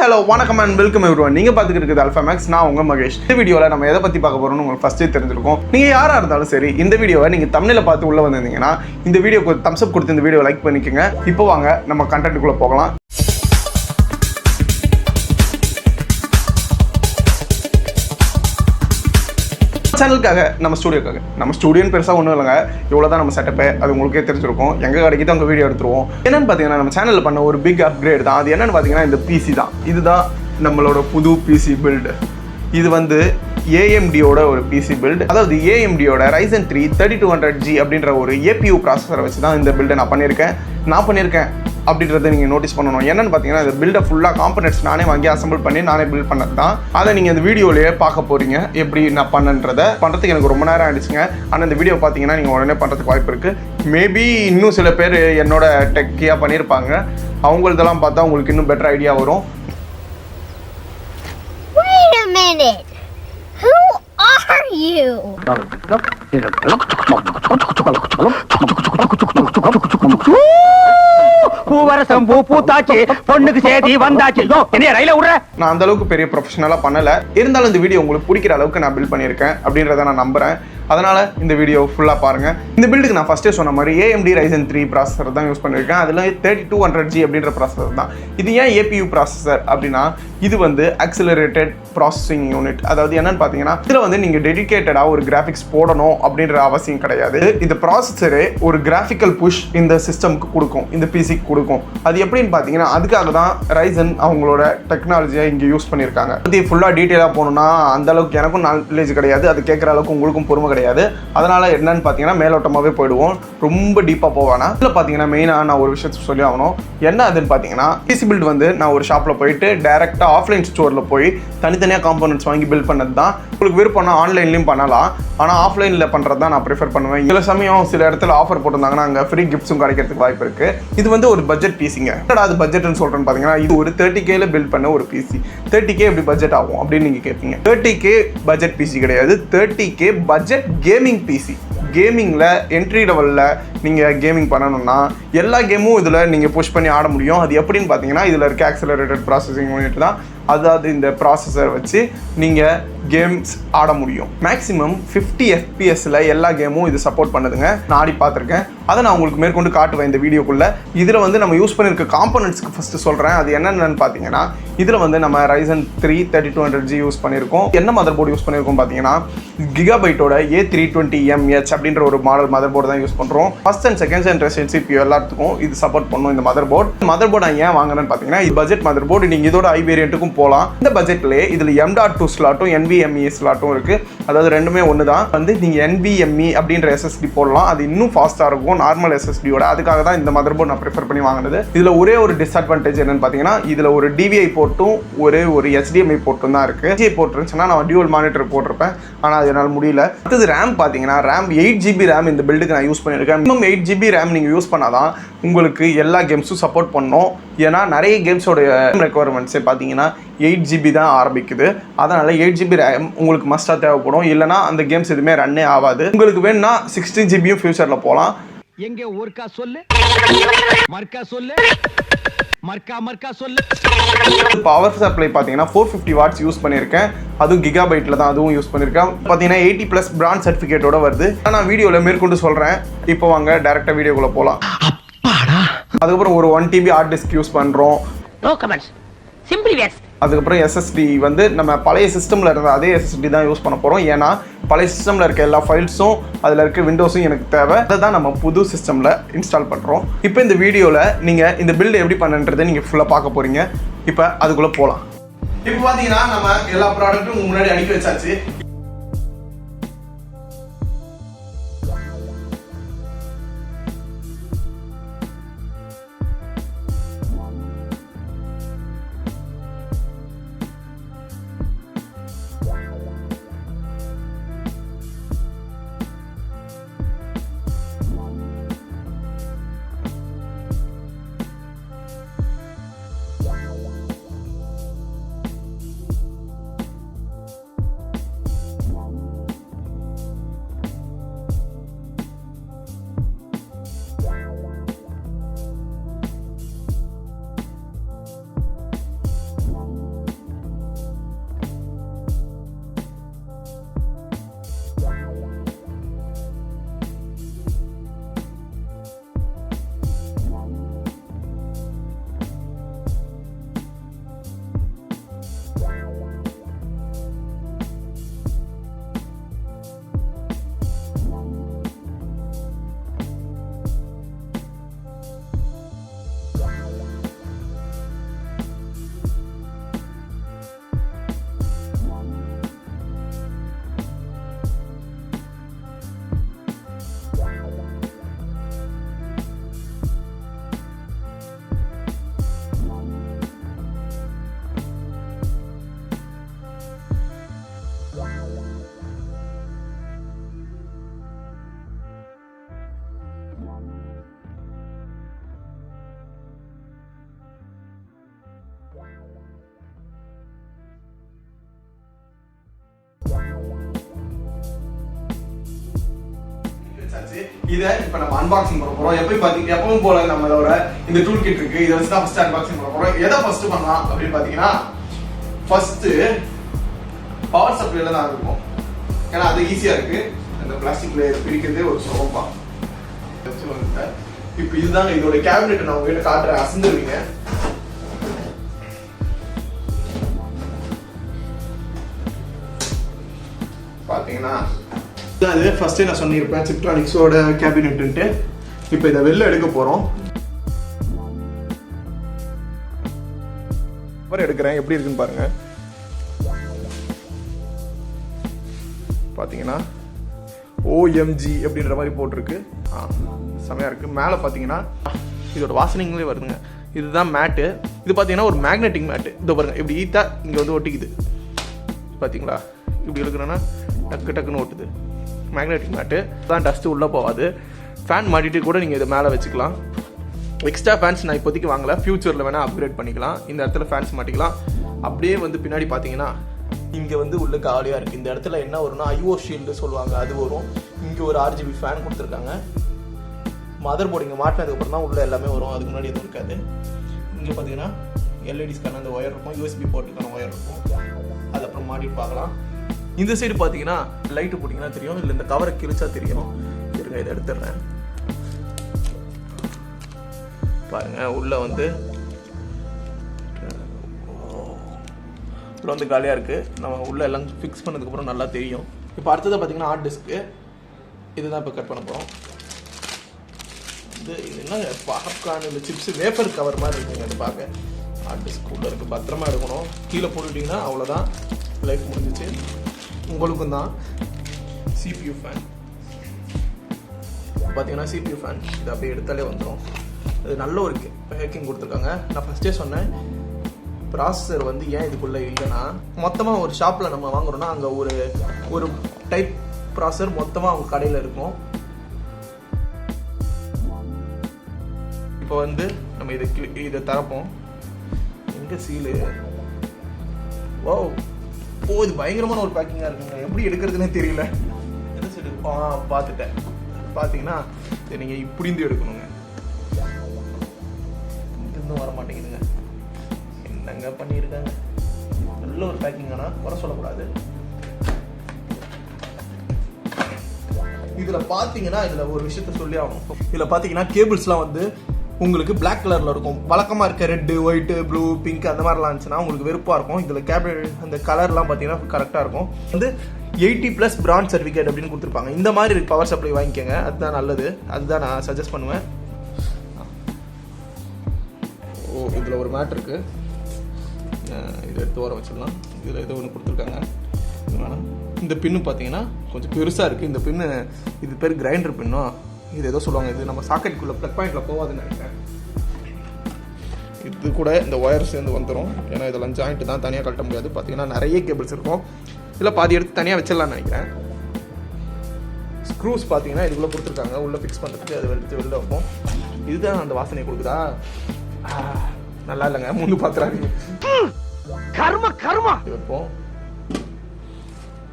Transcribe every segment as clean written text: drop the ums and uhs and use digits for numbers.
Hello, welcome and welcome everyone. நீங்க பாத்துக்கிட்டு இருக்குது ALPHAMAGZ. நான் உங்க மகேஷ். இந்த வீடியோல நம்ம எதை பத்தி பார்க்க போறோம்னு உங்களுக்கு ஃபர்ஸ்டே தெரிஞ்சிருக்கும். நீங்க யாரா இருந்தாலும் சரி இந்த வீடியோவை நீங்க thumbnail பார்த்து உள்ள வந்திருந்தீங்கன்னா இந்த வீடியோக்கு ஒரு thumbs up கொடுத்து இந்த வீடியோவை லைக் பண்ணிக்கங்க. இப்போ வாங்க நம்ம கண்டென்ட்க்குள்ள போகலாம். சேனலுக்காக நம்ம ஸ்டூடியோன்னு பெருசாக ஒன்றும் இல்லைங்க. இவ்வளோ தான் நம்ம செட்டப்பு. அது உங்களுக்கே தெரிஞ்சிருக்கும். எங்கே கிடைக்கிது அங்கே வீடியோ எடுத்துருவோம். என்னென்னு பார்த்தீங்கன்னா நம்ம சேனலில் பண்ண ஒரு பிக் அப்கிரேட் தான். அது என்னென்னு பார்த்தீங்கன்னா இந்த பிசி தான். இதுதான் நம்மளோட புது பிசி பில்டு. இது வந்து AMDயோட ஒரு பிசி பில்டு. அதாவது AMDயோட RYZEN 3 3200G அப்படின்ற ஒரு APU ப்ராசஸரை வச்சு தான் இந்த பில்டை நான் பண்ணியிருக்கேன் அப்படின்றத நீங்கள் நோட்டீஸ் பண்ணணும். என்னென்னு பார்த்தீங்கன்னா இந்த பில்டை ஃபுல்லாக காம்பனெண்ட்ஸ் நானே வாங்கி அசம்பிள் பண்ணி நானே பில்ட் பண்ணது தான். அதை நீங்கள் இந்த வீடியோலேயே பார்க்க போகிறீங்க. எப்படி நான் பண்ணுறதுக்கு எனக்கு ரொம்ப நேரம் ஆகிடுச்சுங்க. ஆனால் இந்த வீடியோ பார்த்தீங்கன்னா நீங்கள் உடனே பண்ணுறதுக்கு வாய்ப்பு இருக்குது. மேபி இன்னும் சில பேர் என்னோட டெக்கியாக பண்ணியிருப்பாங்க. அவங்களதெல்லாம் பார்த்தா உங்களுக்கு இன்னும் பெட்டர் ஐடியா வரும். Wait a minute. Who are you? பூவரசம் பூத்தாச்சு, பொண்ணுக்கு சேதி வந்தாச்சு. என்ன ரயில விடுற? நான் அந்த அளவுக்கு பெரிய ப்ரொஃபஷனலாக பண்ணலை. இருந்தாலும் இந்த வீடியோ உங்களுக்கு பிடிக்கிற அளவுக்கு நான் பில்ட் பண்ணியிருக்கேன் அப்படின்றத நான் நம்புகிறேன். அதனால் இந்த வீடியோ ஃபுல்லாக பாருங்கள். இந்த பில்டுக்கு நான் ஃபஸ்ட்டே சொன்ன மாதிரி AMD RYZEN 3 ப்ராசஸர் தான் யூஸ் பண்ணியிருக்கேன். அதில் 3200G அப்படின்ற ப்ராசஸர் தான். இது ஏன் APU ப்ராசஸர் அப்படின்னா இது வந்து ஆக்சிலரேட்டட் ப்ராசஸிங் யூனிட். அதாவது என்னன்னு பார்த்தீங்கன்னா இதில் வந்து நீங்கள் டெடிகேட்டடாக ஒரு கிராஃபிக்ஸ் போடணும் அப்படின்ற அவசியம் கிடையாது. இந்த ப்ராசஸரே ஒரு கிராஃபிக்கல் புஷ் இந்த சிஸ்டம்க்கு கொடுக்கும், இந்த பிசிக்கு கொடுக்கும். அது எப்படின்னு பார்த்தீங்கன்னா அதுக்காக தான் RYZEN அவங்களோட டெக்னாலஜியை இங்கே யூஸ் பண்ணியிருக்காங்க. அது ஃபுல்லாக டீட்டெயிலாக போகணுன்னா அந்த அளவுக்கு எனக்கும் நாலேஜ் கிடையாது. அது கேட்குற அளவுக்கு உங்களுக்கும் பொறுமை கிடையாது. அதனால என்னன்னு பார்த்தீங்கன்னா மேலோட்டமாகவே போயிடுவோம். ரொம்ப டீப்பாக போவானா. இதில் பார்த்தீங்கன்னா மெயினாக நான் ஒரு விஷயத்தை சொல்லி ஆகணும். என்ன அதுன்னு பார்த்தீங்கன்னா பிசி பில்ட் வந்து நான் ஒரு ஷாப்பில் போயிட்டு டைரெக்டாக ஆஃப்லைன் ஸ்டோரில் போய் தனித்தனியாக காம்போனன்ட்ஸ் வாங்கி பில்ட் பண்ணது தான். உங்களுக்கு விருப்பம்னா ஆன்லைன்லையும் பண்ணலாம். ஆனால் ஆஃப்லைனில் பண்ணுறது தான் நான் ப்ரிஃபர் பண்ணுவேன். சில சமயம் சில இடத்துல ஆஃபர் போட்டிருந்தாங்கன்னா அங்கே ஃப்ரீ கிஃப்ட்ஸும் கிடைக்கிறதுக்கு வாய்ப்பு இருக்குது. இது வந்து ஒரு பட்ஜெட் பிசிங்க. அது பட்ஜெட்னு சொல்கிறேன்னு பார்த்தீங்கன்னா இது ஒரு 30Kல பில்ட் பண்ண ஒரு பிசி. 30K எப்படி பட்ஜெட் ஆகும் அப்படின்னு நீங்கள் கேட்பீங்க. 30K பட்ஜெட் பிசி கிடையாது. 30K budget gaming PC. கேமிங்கில் என்ட்ரி லெவலில் நீங்கள் கேமிங் பண்ணணும்னா எல்லா கேமும் இதில் நீங்கள் புஷ் பண்ணி ஆட முடியும். அது எப்படின்னு பார்த்தீங்கன்னா இதில் இருக்க ஆக்சிலரேட்டட் ப்ராசஸிங் யூனிட் தான். அதாவது இந்த ப்ராசஸர் வச்சு நீங்கள் கேம்ஸ் ஆட முடியும். மேக்ஸிமம் 50 FPSல எல்லா கேமும் இது சப்போர்ட் பண்ணுதுங்க. நான் ஆடி பார்த்துருக்கேன். அதை நான் உங்களுக்கு மேற்கொண்டு காட்டுவேன் இந்த வீடியோக்குள்ளே. இதில் வந்து நம்ம யூஸ் பண்ணியிருக்க காம்பனன்ட்ஸ்க்கு ஃபஸ்ட்டு சொல்கிறேன். அது என்னென்னு பார்த்தீங்கன்னா இதில் வந்து நம்ம RYZEN 3 3200G யூஸ் பண்ணியிருக்கோம். என்ன மதர் போர்டு யூஸ் பண்ணியிருக்கோம் பார்த்தீங்கன்னா GIGABYTEோட A320MH அப்படின்ற ஒரு மாடல் மதர் போர்டு தான் யூஸ் பண்ணுறோம். First and second generation CPU எல்லாத்துக்கும் இது சப்போர்ட் பண்ணும். இந்த மதர் போர்டு நான் ஏன் வாங்கினேன்னு பார்த்தீங்கன்னா இது பட்ஜெட் மதர் போர்டு. நீங்கள் இதோட ஹை வேரியண்ட்டுக்கும் போகலாம். இந்த பட்ஜெட்லேயே இதில் M.2 ஸ்லாட்டும் NVMe ஸ்லாட்டும் இருக்குது. அதாவது ரெண்டுமே ஒன்று தான். வந்து நீங்கள் NVMe அப்படின்ற SSD போடலாம். அது இன்னும் ஃபாஸ்ட்டாக இருக்கும் நார்மல் SSDயோட. அதுக்காக தான் இந்த மதர் போர்டு நான் ப்ரிஃபர் பண்ணி வாங்கினது. இதில் ஒரே ஒரு டிஸ்அட்வான்டேஜ் என்னன்னு பார்த்தீங்கன்னா இதில் ஒரு DVI போர்ட்டும் ஒரு HDMI போர்ட்டும் தான் இருக்குது. HDMI போர்ட் இருந்துச்சுன்னா நான் டியூவல் மானிட்டர் போட்டிருப்பேன். ஆனால் அது என்னால் முடியல. அடுத்தது ரேம் பார்த்தீங்கன்னா ரேம் 8GB ரேம் இந்த பில்டுக்கு நான் யூஸ் பண்ணியிருக்கேன். மினிமம் 8GB ரேம் நீங்கள் யூஸ் பண்ணாதான் உங்களுக்கு எல்லா கேம்ஸும் சப்போர்ட் பண்ணணும். ஏன்னா நிறைய கேம்ஸோட ரெக்குவயர்மெண்ட்ஸே பார்த்தீங்கன்னா 8GB தான் ஆரம்பிக்குது. அதனால் 8GB ரேம் உங்களுக்கு மஸ்ட்டாக தேவைப்படும். இல்லைனா அந்த கேம்ஸ் எதுவுமே ரன்னே ஆகாது. உங்களுக்கு வேணும்னா 16GBயும் ஃபியூச்சரில் போகலாம். எங்கே ஒர்க்கா சொல்லு, மர்க்கா சொல்லு, மர்க்கா சொல்லு. பவர் சப்ளை பார்த்தீங்கன்னா 450 வாட்ஸ் யூஸ் பண்ணியிருக்கேன். அதுவும் கிகாபைட்டில் தான் அதுவும் யூஸ் பண்ணியிருக்கேன். பார்த்தீங்கன்னா 80+ பிராண்ட் சர்டிஃபிகேட்டோட வருது. நான் வீடியோவில் மேற்கொண்டு சொல்கிறேன். இப்போ வாங்க டேரெக்டாக வீடியோக்குள்ளே போகலாம். அதுக்கப்புறம் ஒரு 1TB ஹார்ட் டிஸ்க் யூஸ் பண்ணுறோம். அதுக்கப்புறம் SSD வந்து நம்ம பழைய சிஸ்டமில் இருந்த அதே SSD தான் யூஸ் பண்ண போகிறோம். ஏன்னா பழைய சிஸ்டமில் இருக்க எல்லா ஃபைல்ஸும் அதில் இருக்க விண்டோஸும் எனக்கு தேவை. அதை தான் நம்ம புது சிஸ்டமில் இன்ஸ்டால் பண்ணுறோம். இப்போ இந்த வீடியோவில் நீங்கள் இந்த பில்டு எப்படி பண்ணுன்றதை நீங்கள் ஃபுல்லாக பார்க்க போகிறீங்க. இப்போ அதுக்குள்ளே போகலாம். இப்போ பார்த்தீங்கன்னா நம்ம எல்லா ப்ராடக்ட்டும் முன்னாடி அடிக்க வச்சாச்சு. இதை இப்போ நம்ம அன்பாக்சிங் பண்ண போகிறோம். எப்பவும் போல நம்மளோட இந்த டூல் கிட் இருக்கு. இதை வச்சு தான் ஃபர்ஸ்ட் அன்பாக்சிங் பண்ண போகிறோம். எதை ஃபர்ஸ்ட் பண்ணலாம் அப்படின்னு பார்த்தீங்கன்னா ஃபர்ஸ்ட் பவர் சப்ளைல தான் இருக்கும். ஏன்னா அது ஈஸியாக இருக்கு. அந்த பிளாஸ்டிக் லேயர் பிரிக்கிறதே ஒரு சுலபமா. இப்போ இதுதான் இதோட கேபினெட். நான் உங்ககிட்ட காட்டுறேன், அசந்துருவீங்க. பாத்தீங்கன்னா அது ஃபர்ஸ்டே நான் சொல்லியிருப்பேன் சிப்ட்ரானிக்ஸோட கேபினெட்டுன்ட்டு. இப்போ இதை வெளில எடுக்க போறோம். எடுக்கிறேன், எப்படி இருக்குன்னு பாருங்க. பாத்தீங்கன்னா OMG அப்படின்ற மாதிரி போட்டிருக்கு. செமையா இருக்கு. மேலே பார்த்தீங்கன்னா இதோட வாசனைங்களே வருதுங்க. இதுதான் மேட்டு. இது பார்த்தீங்கன்னா ஒரு மேக்னெட்டிக் மேட்டு. இதோ பாருங்க, இப்படி ஈத்தா இங்கே வந்து ஒட்டிக்குது. பார்த்தீங்களா, இப்படி இருக்கிறேன்னா டக்கு டக்குன்னு ஓட்டுது. மேக்னெட்டிக் மேட்டு தான், டஸ்ட்டு உள்ளே போகாது. ஃபேன் மாட்டிட்டு கூட நீங்கள் இதை மேலே வச்சுக்கலாம். எக்ஸ்ட்ரா ஃபேன்ஸ் நான் இப்போதைக்கு வாங்கலை, ஃபியூச்சரில் வேணால் அப்கிரேட் பண்ணிக்கலாம். இந்த இடத்துல ஃபேன்ஸ் மாட்டிக்கலாம். அப்படியே வந்து பின்னாடி பார்த்தீங்கன்னா இங்கே வந்து உள்ள காலியாக இருக்குது. இந்த இடத்துல என்ன வரும்னா IO ஷீல்டு சொல்லுவாங்க, அது வரும். இங்கே ஒரு RGB ஃபேன் கொடுத்துருக்காங்க. மதர் போர்டு இங்கே மாட்டினதுக்கப்புறம் தான் உள்ளே எல்லாமே வரும், அதுக்கு முன்னாடி எதுவும் இருக்காது. இங்கே பார்த்தீங்கன்னா LEDஸ்க்கான அந்த ஒயர் இருக்கும், USB போர்ட்டுக்கான ஒயர் இருக்கும். அது அப்புறம் மாட்டிட்டு பார்க்கலாம். இந்த சைடு பார்த்தீங்கன்னா லைட்டு போட்டிங்கன்னா தெரியும், இல்லை இந்த கவரை கிழிச்சா தெரியும். இருங்க, இதை எடுத்துடுறேன். பாருங்க, உள்ள வந்து உள்ள வந்து காலியாக இருக்குது. நம்ம உள்ள எல்லாம் ஃபிக்ஸ் பண்ணதுக்கப்புறம் நல்லா தெரியும். இப்போ அடுத்தது பார்த்தீங்கன்னா ஹார்ட் டிஸ்க்கு. இதுதான் இப்போ கட் பண்ண போகிறோம். இது என்ன பாப்கார்ன் இல்லை சிப்ஸ் வேஃபர் கவர் மாதிரி இருக்குங்க. அது பார்க்க ஹார்ட் டிஸ்க் உள்ள இருக்குது. பத்திரமா எடுக்கணும். கீழே போட்டுக்கிட்டிங்கன்னா அவ்வளோதான், லைஃப் முடிஞ்சிச்சு. உங்களுக்கும் தான். CPU ஃபேன் பார்த்தீங்கன்னா CPU ஃபேன் இது அப்படியே எடுத்தாலே வந்துடும். இது நல்ல ஒரு பேக்கிங் கொடுத்துருக்காங்க. நான் ஃபஸ்ட்டே சொன்னேன், ப்ராசஸர் வந்து ஏன் இதுக்குள்ளே இல்லைன்னா, மொத்தமாக ஒரு ஷாப்பில் நம்ம வாங்குறோம்னா அங்கே ஒரு டைப் ப்ராசஸர் மொத்தமாக அவங்க கடையில் இருக்கும். இப்போ வந்து நம்ம இதை தரப்போம். எங்கே சீலு? ஓ இது பயங்கரமான ஒரு பேக்கிங்காக இருக்குங்க. எப்படி எடுக்கிறதுனே தெரியல. எந்த சைடு பார்த்துட்டேன். பார்த்தீங்கன்னா இதை நீங்கள் இப்படிந்து எடுக்கணுங்க. இன்னும் வர மாட்டேங்குதுங்க. என்னங்க பண்ணியிருக்காங்க. நல்ல ஒரு பேக்கிங், ஆனால் குறை சொல்லக்கூடாது. இதில் பார்த்தீங்கன்னா இதில் ஒரு விஷயத்த சொல்லி ஆகணும். இதில் பார்த்தீங்கன்னா கேபிள்ஸ்லாம் வந்து உங்களுக்கு பிளாக் கலரில் இருக்கும். வழக்கமாக இருக்க ரெட்டு, ஒயிட்டு, ப்ளூ, பிங்க் அந்த மாதிரிலாம் இருந்துச்சுன்னா உங்களுக்கு வெறுப்பாக இருக்கும். இதில் கேபிள் அந்த கலர்லாம் பார்த்தீங்கன்னா கரெக்டாக இருக்கும். வந்து 80+ பிராண்ட் சர்டிஃபிகேட் அப்படின்னு கொடுத்துருப்பாங்க. இந்த மாதிரி பவர் சப்ளை வாங்கிக்கோங்க, அதுதான் நல்லது. அதுதான் நான் சஜஸ்ட் பண்ணுவேன். இதில் ஒரு மேட் இருக்குது, இதை எடுத்து ஓர வச்சிடலாம். இதில் ஏதோ ஒன்று கொடுத்துருக்காங்க. இந்த பின்னு பார்த்தீங்கன்னா கொஞ்சம் பெருசாக இருக்குது. இந்த பின்னு இது பேர் கிரைண்டர் பின்னும், இது ஏதோ சொல்லுவாங்க. இது நம்ம சாக்கெட்டுக்குள்ளே ப்ளக் பாயிண்டில் போகாதுன்னு நினைக்கிறேன். இது கூட இந்த ஒயர் சேர்ந்து வந்துடும். ஏன்னா இதெல்லாம் ஜாயிண்ட்டு தான், தனியாக கட்ட முடியாது. பார்த்தீங்கன்னா நிறைய கேபிள்ஸ் இருக்கும். இதில் பாதி எடுத்து தனியாக வச்சிடலான்னு நினைக்கிறேன். ஸ்க்ரூஸ் பார்த்தீங்கன்னா இதுக்குள்ளே கொடுத்துருக்காங்க, உள்ளே ஃபிக்ஸ் பண்ணுறதுக்கு. அது எடுத்து வெளில வைப்போம். இதுதான் அந்த வாசனை கொடுக்குதா? நல்லா இல்லைங்க, முன்னு பார்த்துறாங்க. கர்ம கர்மா வைப்போம்.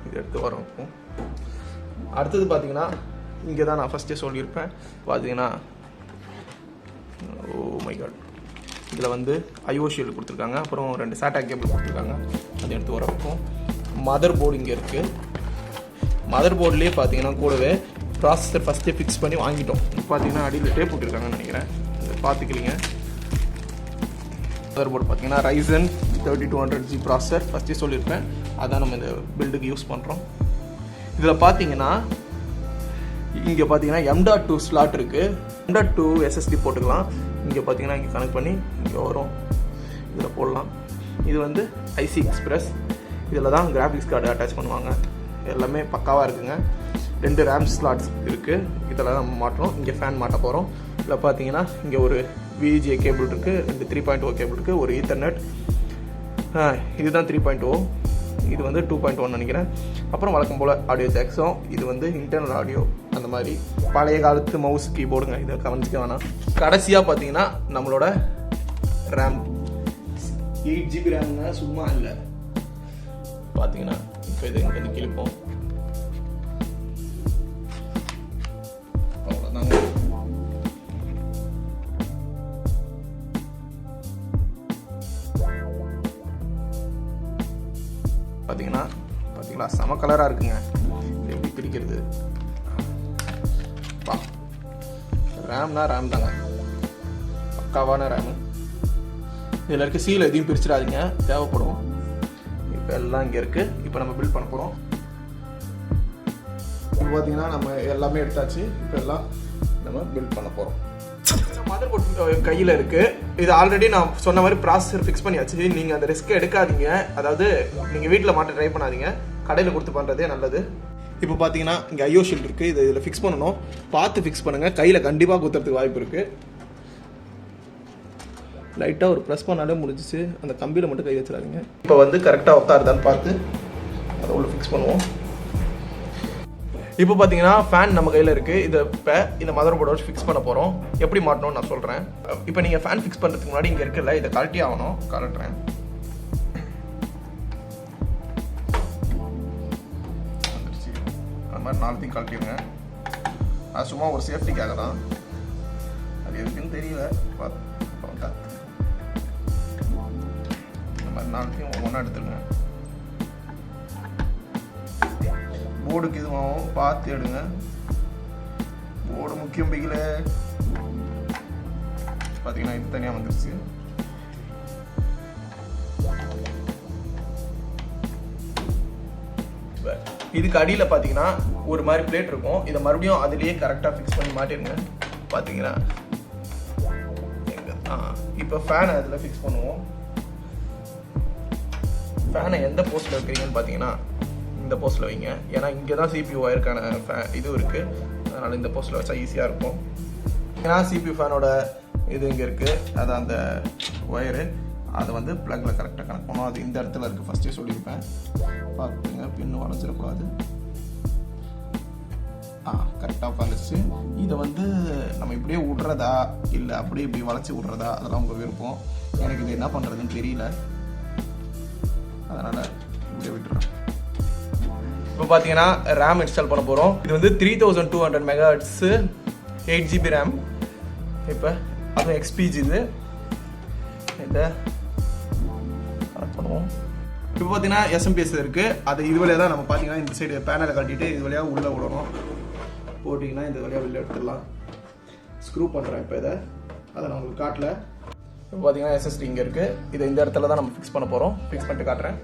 இது எடுத்து வர வைப்போம். அடுத்தது பார்த்தீங்கன்னா இங்கே தான் நான் ஃபஸ்ட்டே சொல்லியிருப்பேன். பார்த்தீங்கன்னா ஓ மை காட், இதில் வந்து IO ஷீல்டு கொடுத்துருக்காங்க. அப்புறம் 2 சாட்டா கேபிள் கொடுத்துருக்காங்க. அதை எடுத்து வர வைப்போம். மதர் போர்டு இங்கே இருக்குது. மதர் போர்ட்லேயே பார்த்தீங்கன்னா கூடவே ப்ராசஸர் ஃபஸ்ட்டே ஃபிக்ஸ் பண்ணி வாங்கிட்டோம். பார்த்தீங்கன்னா அடியில் டேப் போட்டுருக்காங்கன்னு நினைக்கிறேன். இதை பார்த்துக்கலிங்க. மதர் போர்டு பார்த்தீங்கன்னா RYZEN 3200G ப்ராசஸர் ஃபஸ்ட்டே சொல்லியிருப்பேன். அதான் நம்ம இந்த பில்டுக்கு யூஸ் பண்ணுறோம். இதில் பார்த்தீங்கன்னா இங்கே பார்த்தீங்கன்னா M.2 ஸ்லாட் இருக்குது. M.2 SSD போட்டுக்கலாம். இங்கே பார்த்தீங்கன்னா இங்கே கனெக்ட் பண்ணி இங்கே வரும், இதில் போடலாம். இது வந்து IC எக்ஸ்பிரஸ். இதில் தான் கிராஃபிக்ஸ் கார்டு அட்டாச் பண்ணுவாங்க. எல்லாமே பக்காவாக இருக்குங்க. 2 RAM ஸ்லாட்ஸ் இருக்குது. இதெல்லாம் நம்ம மாட்டுறோம். இங்கே ஃபேன் மாட்ட போகிறோம். இதில் பார்த்தீங்கன்னா இங்கே ஒரு VGA கேபிள் இருக்குது, 2 3.0 கேபிள் இருக்குது, ஒரு ஈத்தர்நெட். இதுதான் 3.0, இது வந்து 2.1 நினைக்கிறேன். அப்புறம் வழக்கம் போல் ஆடியோ ஜாக்ஸும். இது வந்து இன்டர்னல் ஆடியோ. அந்த மாதிரி பழைய காலத்து மவுஸ் கீபோர்டுங்க, இதை கவனிச்சிக்க வேணாம். கடைசியாக பார்த்தீங்கன்னா நம்மளோட ரேம் 8GB ரேம்ங்க, சும்மா இல்லை. பார்த்தீங்கன்னா இப்போ இதை இங்கே கிழிப்போம். அவ்வளோதான். பார்த்தீங்களா செம கலராக இருக்குங்க. எப்படி பிரிக்கிறது பா. ரேம்னா ரேம் தாங்க, பக்காவான ரேமு. இதில் இருக்க சீல் எதையும் பிரிச்சிடாதீங்க, தேவைப்படும். இப்போ எல்லாம் இங்கே இருக்குது. இப்போ நம்ம பில்ட் பண்ண போகிறோம். இப்போ பார்த்தீங்கன்னா நம்ம எல்லாமே எடுத்தாச்சு. இப்போ எல்லாம் நம்ம பில்ட் பண்ண போகிறோம். மதர் போர்ட் கையில் இருக்குது. இது ஆல்ரெடி நான் சொன்ன மாதிரி ப்ராசஸர் ஃபிக்ஸ் பண்ணியாச்சு. நீங்கள் அந்த ரிஸ்க் எடுக்காதீங்க. அதாவது நீங்கள் வீட்டில் மாட்ட ட்ரை பண்ணாதீங்க, கடையில் கொடுத்து பண்ணுறதே நல்லது. இப்போ பார்த்தீங்கன்னா இங்கே ஐஓ ஷீல்ட் இருக்குது. இதில் ஃபிக்ஸ் பண்ணணும். பார்த்து ஃபிக்ஸ் பண்ணுங்கள். கையில் கண்டிப்பாக குத்துறதுக்கு வாய்ப்பு இருக்குது. லைட்டாக ஒரு ப்ரெஸ் பண்ணாலே முடிஞ்சிச்சு. அந்த கம்பியில் மட்டும் கை வச்சிடாதீங்க. இப்போ வந்து கரெக்டாக உட்காருதான்னு பார்த்து அதை உள்ள ஃபிக்ஸ் பண்ணுவோம். இப்போ பார்த்தீங்கன்னா ஃபேன் நம்ம கையில் இருக்குது. இதை இப்போ இந்த மதர் போர்டை வச்சு ஃபிக்ஸ் பண்ண போகிறோம். எப்படி மாட்டணும்னு நான் சொல்கிறேன். இப்போ நீங்கள் ஃபேன் ஃபிக்ஸ் பண்ணுறதுக்கு முன்னாடி இங்கே இருக்குல்ல, இதை கழட்டி ஆகணும். கழட்டுறேன். வந்துருச்சு. அந்த மாதிரி நாலுத்தையும் கழட்டிடுங்க. அது சும்மா ஒரு சேஃப்டிக்காக தான். அது எதுக்குன்னு தெரியல. இந்த மாதிரி நாலுத்தையும் ஒவ்வொன்றா எடுத்துருங்க. போர்டுக்கு இதுவும் பார்த்து எடுங்க. போர்டு முக்கியம். பிகில பார்த்தீங்கன்னா இது தனியாக வந்துருச்சு. இதுக்கு அடியில் பார்த்தீங்கன்னா ஒரு மாதிரி பிளேட் இருக்கும். இதை மறுபடியும் அதிலேயே கரெக்டாக ஃபிக்ஸ் பண்ணி மாட்டிருங்க. பார்த்தீங்கன்னா இப்போ ஃபேனை அதில் ஃபிக்ஸ் பண்ணுவோம். ஃபேனை எந்த போஸ்ட்டில் வைக்கிறீங்கன்னு பார்த்தீங்கன்னா இந்த போஸ்ட்டில் வைங்க. ஏன்னா இங்கே தான் CPU ஒயருக்கான இது இருக்குது. அதனால் இந்த போஸ்ட்டில் வச்சா ஈஸியாக இருக்கும். ஏன்னா CPU ஃபேனோட இது இங்கே இருக்குது. அது அந்த ஒயரு அதை வந்து ப்ளக்கில் கரெக்டாக கனெக்ட் பண்ணணும். அது இந்த இடத்துல இருக்குது. ஃபஸ்ட்டே சொல்லியிருப்பேன். பார்த்துங்க, பின்னு வளைஞ்சிடக்கூடாது. கரெக்டாக உட்காந்துருச்சு. இதை வந்து நம்ம இப்படியே விட்றதா இல்லை அப்படியே இப்படி வளைச்சி விட்றதா அதெல்லாம் உங்கள் விருப்பம். எனக்கு இது என்ன பண்ணுறதுன்னு தெரியல, அதனால் இப்படியே விட்டுறேன். இப்போ பார்த்தீங்கன்னா ரேம் இன்ஸ்டால் பண்ண போகிறோம். இது வந்து 3200 MHz 8GB ரேம். இப்போ அதுவும் XPG. இதை கனெக்ட் பண்ணுவோம். இப்போ பார்த்தீங்கன்னா SMPS இருக்குது. அது இது வழியாக தான் நம்ம பார்த்தீங்கன்னா இந்த சைடு பேனலை கட்டிட்டு இது வழியாக உள்ளே விடணும். போட்டிங்கன்னா இந்த வழியாக வெளில எடுத்துடலாம். ஸ்க்ரூ பண்ணுறேன் இப்போ இதை. அதை நான் உங்களுக்கு காட்டல. இப்போ பார்த்தீங்கன்னா SSD இங்கே இருக்குது. இதை இந்த இடத்துல தான் நம்ம ஃபிக்ஸ் பண்ண போகிறோம். ஃபிக்ஸ் பண்ணிட்டு காட்டுறேன்.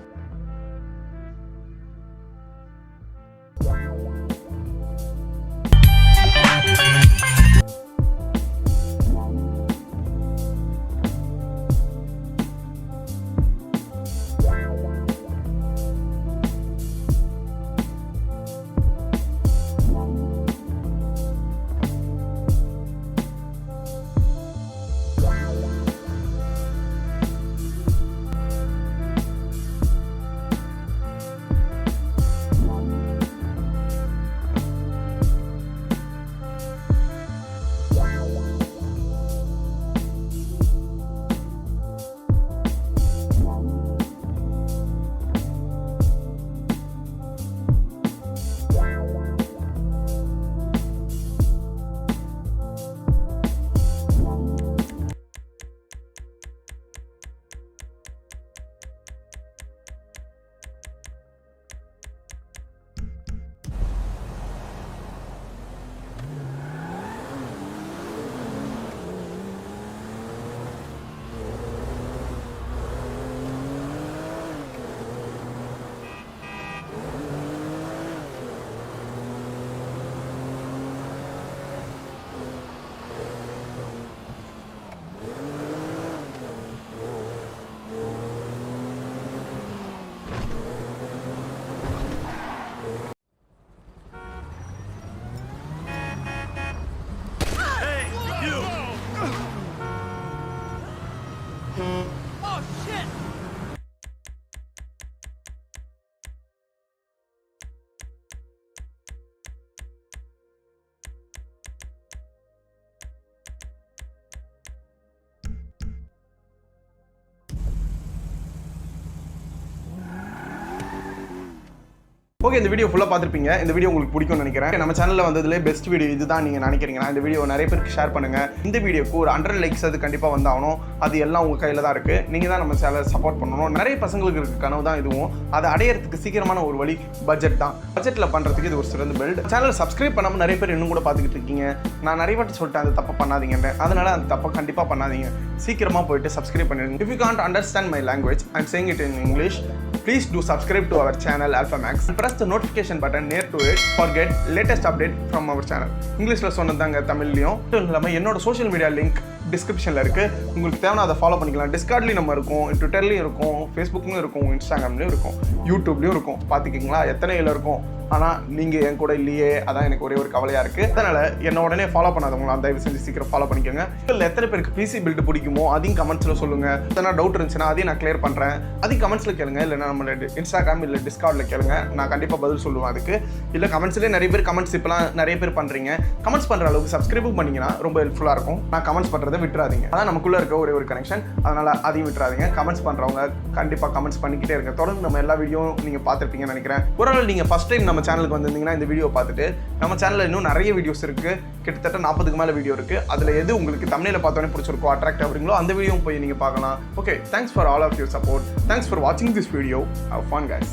ஓகே, இந்த வீடியோ ஃபுல்லாக பார்த்துருப்பீங்க. இந்த வீடியோ உங்களுக்கு பிடிக்கும்னு நினைக்கிறேன். நம்ம சேனலில் வந்ததுலேயே பெஸ்ட் வீடியோ இதுதான் நீங்கள் நினைக்கிறீங்கன்னா இந்த வீடியோ நிறைய பேருக்கு ஷேர் பண்ணுங்கள். இந்த வீடியோக்கு ஒரு 100 லைக்ஸ் அது கண்டிப்பாக வந்தாகணும். அது எல்லாம் உங்கள் கையில் தான் இருக்குது. நீங்கள் தான் நம்ம சேனலை சப்போர்ட் பண்ணணும். நிறைய பசங்களுக்கு இருக்க கனவு தான் இதுவும். அதை அடையிறதுக்கு சீக்கிரமான ஒரு வழி பட்ஜெட் தான். பட்ஜெட்டில் பண்ணுறதுக்கு இது ஒரு சிறந்த பில்ட். சேனல் சப்ஸ்கிரைப் பண்ணாமல் நிறைய பேர் இன்னும் கூட பார்த்துக்கிட்டு இருக்கீங்க. நான் நிறைய வாட்டி சொல்லிட்டேன் அந்த தப்பை பண்ணாதீங்கன்னு. அதனால் அந்த தப்பை கண்டிப்பாக பண்ணாதீங்க. சீக்கிரமாக போயிட்டு சப்ஸ்கிரைப் பண்ணிடுங்க. If you can't understand my language, I'm saying it in English. Please do subscribe to our channel ALPHAMAGZ and press the notification button near to it for get latest update from our channel. இங்கிலீஷ்ல சொன்னதாங்க தமிழ்லையும். இல்லாமல் என்னோட social media link டிஸ்கிரிப்ஷனில் இருக்குது. உங்களுக்கு தேவைன்னா அதை follow பண்ணிக்கலாம். டிஸ்கார்ட்லேயும் நம்ம இருக்கும், ட்விட்டர்லேயும் இருக்கும், ஃபேஸ்புக்லையும் இருக்கும், இன்ஸ்டாகிராம்லேயும் இருக்கும், யூடியூப்லேயும் இருக்கும். பார்த்துக்கிங்களா எத்தனை இதில் இருக்கும். ஆனால் நீங்கள் என் கூட இல்லையே, அதான் எனக்கு ஒரே ஒரு கவலையாக இருக்குது. அதனால் என்ன உடனே ஃபாலோ பண்ணாதவங்களா தயவு செஞ்சு சீக்கிரம் ஃபாலோ பண்ணிக்கோங்க. இல்லை எத்தனை பேருக்கு பிசி பில்டு பிடிக்குமோ அதையும் கமெண்ட்ஸில் சொல்லுங்கள். எத்தனை டவுட் இருந்துச்சுன்னா அதையும் நான் கிளியர் பண்ணுறேன். அதையும் கமெண்ட்ஸில் கேளுங்க. இல்லைனா நம்ம இன்ஸ்டாகிராம் இல்லை டிஸ்கார்டில் கேளுங்க. நான் கண்டிப்பாக பதில் சொல்லுவேன் அதுக்கு. இல்லை கமெண்ட்ஸ்லேயே நிறைய பேர் கமெண்ட்ஸ் இப்போலாம் நிறைய பேர் பண்ணுறீங்க. கமெண்ட்ஸ் பண்ணுற அளவுக்கு சப்ஸ்கிரைபும் பண்ணிங்கன்னா ரொம்ப ஹெல்ப்ஃபுல்லாக இருக்கும். நான் கமெண்ட்ஸ் பண்ணுறதை விட்டுறாதீங்க. அதான் நமக்குள்ளே இருக்க ஒரே ஒரு கனெக்ஷன். அதனால் அதையும் விட்டுறாதீங்க. கமெண்ட்ஸ் பண்ணுறவங்க கண்டிப்பாக கமெண்ட்ஸ் பண்ணிக்கிட்டே இருங்க. தொடர்ந்து நம்ம எல்லா வீடியோவும் நீங்கள் பார்த்துருப்பீங்கன்னு நினைக்கிறேன். ஒரு நாள் நீங்கள் ஃபஸ்ட் டைம் நம்ம சேனலுக்கு வந்திருந்தீங்கன்னா இந்த வீடியோ பார்த்துட்டு நம்ம சேனலில் இன்னும் நிறைய வீடியோஸ் இருக்குது. கிட்டத்தட்ட 40க்கு மேலே வீடியோ இருக்குது. அதில் எது உங்களுக்கு தமிழில் பார்த்தோன்னே பிடிச்சிருக்கோ, அட்ராக்ட் ஆகுறீங்களோ அந்த வீடியோவும் போய் நீங்கள் பார்க்கலாம். Okay, thanks for all of your support. Thanks for வாட்சிங் this video. Have fun guys.